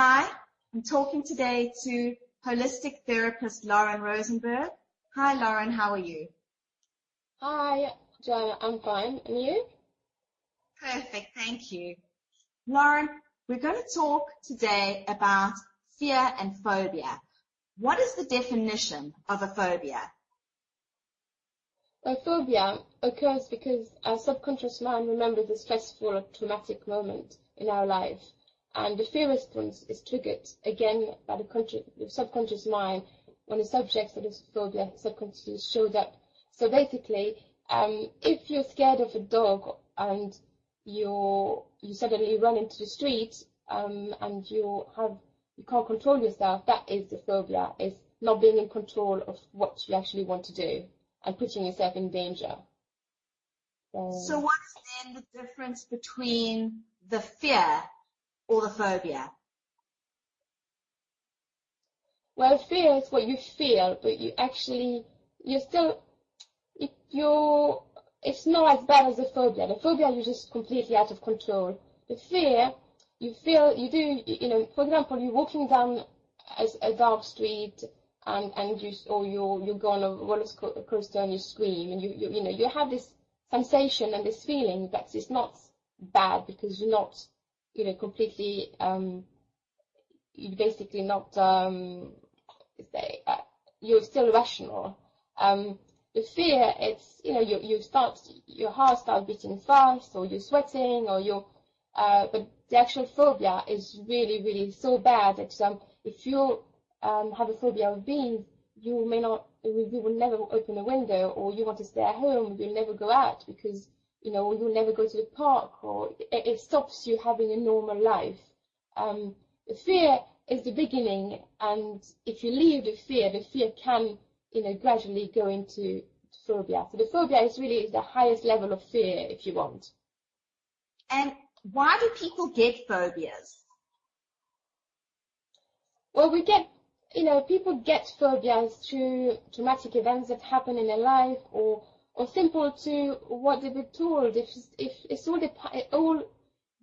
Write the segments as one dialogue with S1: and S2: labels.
S1: Hi, I'm talking today to holistic therapist Lauren Rosenberg. Hi, Lauren, how are you?
S2: Hi, Joanna, I'm fine. And you?
S1: Perfect, thank you. Lauren, we're going to talk today about fear and phobia. What is the definition of a phobia?
S2: A phobia occurs because our subconscious mind remembers a stressful or traumatic moment in our life, and the fear response is triggered again by the subconscious mind when the subject of this phobia subconsciously shows up. So basically, if you're scared of a dog and you suddenly run into the street and you can't control yourself, that is the phobia. Is not being in control of what you actually want to do and putting yourself in danger.
S1: So what is then the difference between the fear or the phobia?
S2: Well, fear is what you feel, but you're still, it's not as bad as the phobia. The phobia, you're just completely out of control. The fear, for example, you're walking down a dark street and you go on a roller coaster and you scream and you have this sensation and this feeling that it's not bad because you're not, completely, you're basically not, you're still rational. The fear, it's, your heart starts beating fast, or you're sweating, but the actual phobia is really, really so bad that if you have a phobia of bees, you will never open a window, or you want to stay at home, you'll never go out because, you'll never go to the park, or it stops you having a normal life. The fear is the beginning, and if you leave the fear can, gradually go into phobia. So the phobia is really the highest level of fear, if you want.
S1: And why do people get phobias?
S2: Well, people get phobias through traumatic events that happen in their life, or simple to what they've been told. If it all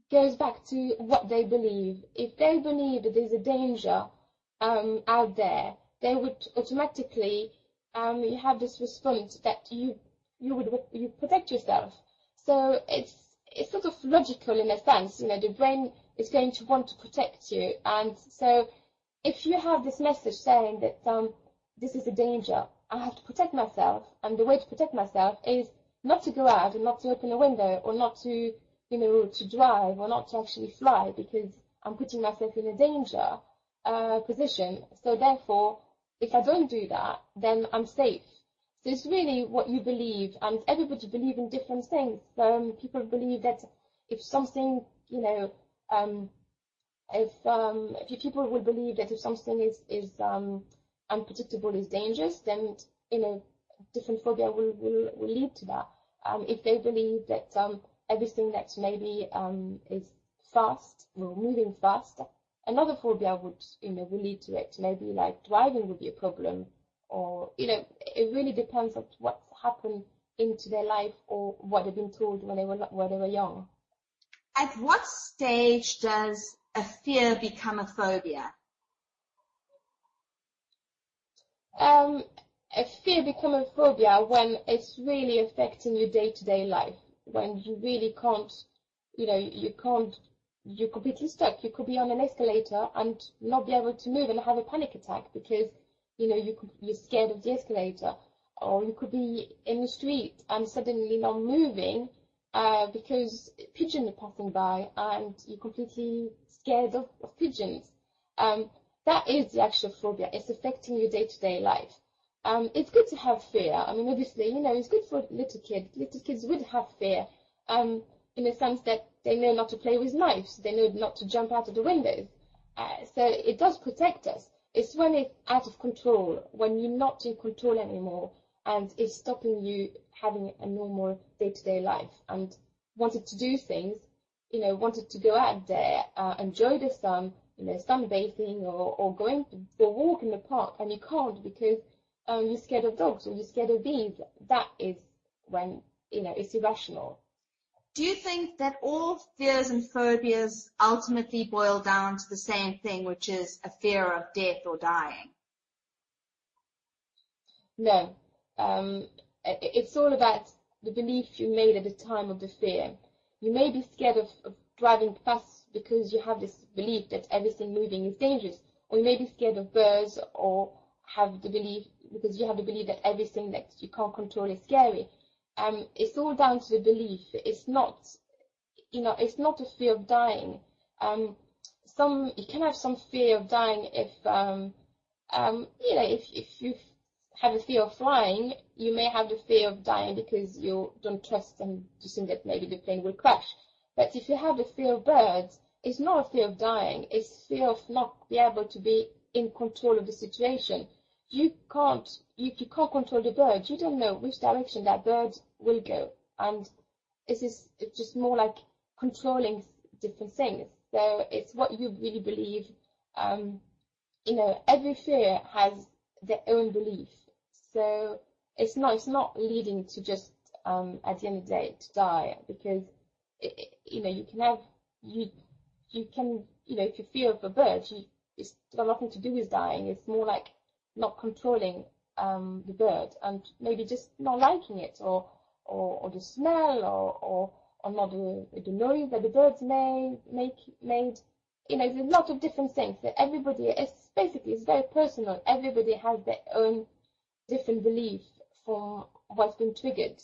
S2: goes back to what they believe. If they believe that there's a danger out there, they would automatically you have this response that you protect yourself. So it's sort of logical in a sense. The brain is going to want to protect you, and so if you have this message saying that this is a danger, I have to protect myself, and the way to protect myself is not to go out and not to open a window, or not to to drive, or not to actually fly, because I'm putting myself in a danger position. So therefore, if I don't do that, then I'm safe. So it's really what you believe, and everybody believes in different things. People believe that if something, if people will believe that if something is unpredictable, is dangerous, then different phobia will lead to that. If they believe that everything that maybe is fast, or moving fast, another phobia will lead to it. Maybe like driving would be a problem, or it really depends on what's happened into their life or what they've been told when they were young.
S1: At what stage does a fear become a phobia?
S2: A fear becomes a phobia when it's really affecting your day-to-day life, when you really can't, you're completely stuck. You could be on an escalator and not be able to move and have a panic attack because, you're scared of the escalator. Or you could be in the street and suddenly not moving because pigeons are passing by and you're completely scared of pigeons. That is the actual phobia. It's affecting your day-to-day life. It's good to have fear. I mean, obviously, it's good for little kids. Little kids would have fear, in the sense that they know not to play with knives. They know not to jump out of the windows. So it does protect us. It's when it's out of control, when you're not in control anymore, and it's stopping you having a normal day-to-day life and wanted to do things, wanted to go out there, enjoy the sun, sunbathing, or going for a walk in the park, and you can't because you're scared of dogs or you're scared of bees. That is when it's irrational.
S1: Do you think that all fears and phobias ultimately boil down to the same thing, which is a fear of death or dying?
S2: No. It's all about the belief you made at the time of the fear. You may be scared of driving fast because you have this belief that everything moving is dangerous, or you may be scared of birds, or have the belief because you have the belief that everything that you can't control is scary. It's all down to the belief. It's not, it's not a fear of dying. You can have some fear of dying if, if you have a fear of flying, you may have the fear of dying because you don't trust and you think that maybe the plane will crash. But if you have the fear of birds, it's not a fear of dying. It's fear of not being able to be in control of the situation. You can't control the bird. You don't know which direction that bird will go, and it's just more like controlling different things. So it's what you really believe. Every fear has their own belief. So it's not leading to just at the end of the day to die, because you can if you fear of a bird, it's got nothing to do with dying. It's more like not controlling the bird, and maybe just not liking it, or the smell, or not the noise that the birds made. There's a lot of different things that everybody, it's very personal. Everybody has their own different belief from what's been triggered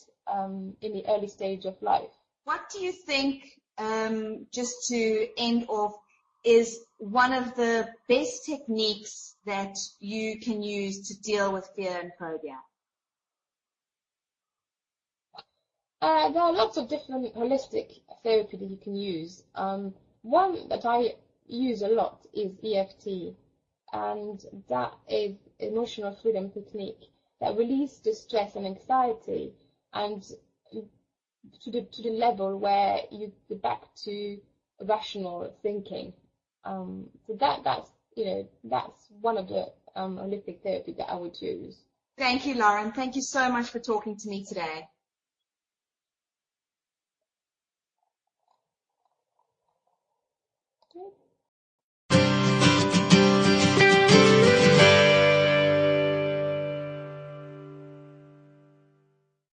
S2: in the early stage of life.
S1: What do you think, just to end off, is one of the best techniques that you can use to deal with fear and phobia?
S2: There are lots of different holistic therapy that you can use. One that I use a lot is EFT, and that is emotional freedom technique that releases the stress and anxiety, and to the level where you go back to rational thinking. So that's one of the holistic therapy that I would use.
S1: Thank you, Lauren. Thank you so much for talking to me today.
S2: Okay.